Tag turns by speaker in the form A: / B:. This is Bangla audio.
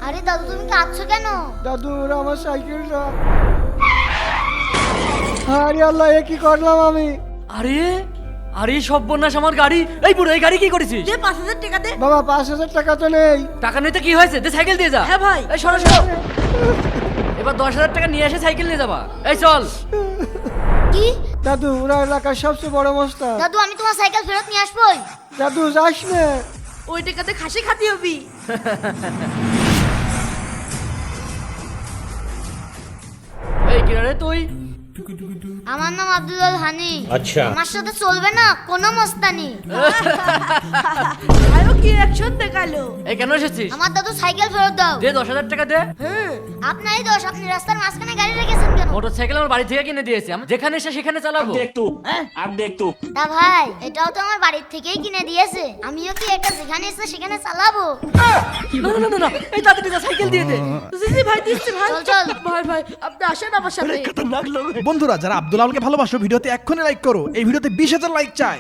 A: আরে দাদু তুমি কাঁদছো কেন?
B: দাদু ওরা আমার সাইকেলটা। আরে আল্লাহ, এ কি করলাম আমি?
C: আরে আরে সর্বনাশ, আমার গাড়ি! এই বুড়ো, এই গাড়ি কি করেছিস?
D: দে 5000 টাকা দে।
B: বাবা 5000 টাকা তো নেই।
C: টাকা নিতে কি হয়েছে? দে সাইকেল দিয়ে যা।
D: হ্যাঁ ভাই।
C: এই সরো সরো। এবার 10,000 টাকা নিয়ে এসে সাইকেল নিয়ে যাবা। এই চল।
A: কি?
B: দাদু ওরা এলাকার সবচেয়ে বড় মস্তান।
A: দাদু আমি তোমার সাইকেল ফেরত নিয়ে আসবোই।
B: দাদু যাস না।
D: ওই টাকাতে খাসি খাতি হবি।
C: এই কিরারে তুই?
A: আমার নাম আব্দুল হানি। আচ্ছা, আমার সাথে চলবে না কোনো মস্তানি।
D: আরো কি অ্যাকশন দেখালো।
C: এই কেন এসেছিস?
A: আমার দাদু সাইকেল ফেরত দাও।
C: দে 10,000 টাকা দে।
A: আপনারই দোষ, আপনি রাস্তার মাঝখানে গাড়ি রেখেছেন কেন?
C: মোটরসাইকেল আমার বাড়ি থেকে কিনে দিয়েছি, আমি যেখানে এসে সেখানে চালাবো।
A: তা ভাই এটাও তো আমার বাড়ির থেকেই কিনে দিয়েছে, আমিও কি এটা যেখানে এসে সেখানে চালাবো?
C: না না না না, এই তাড়াতাড়ি যা, সাইকেল দিয়ে দে।
D: জি ভাই দিচ্ছি ভাই।
A: চল চল।
D: ভাই ভাই আপনি আসেন আমার সাথে।
E: বন্ধুরা যারা আব্দুল আলকে ভালোবাসো ভিডিওতে এক্ষুনি লাইক করো, এই ভিডিওতে 20,000 লাইক চাই।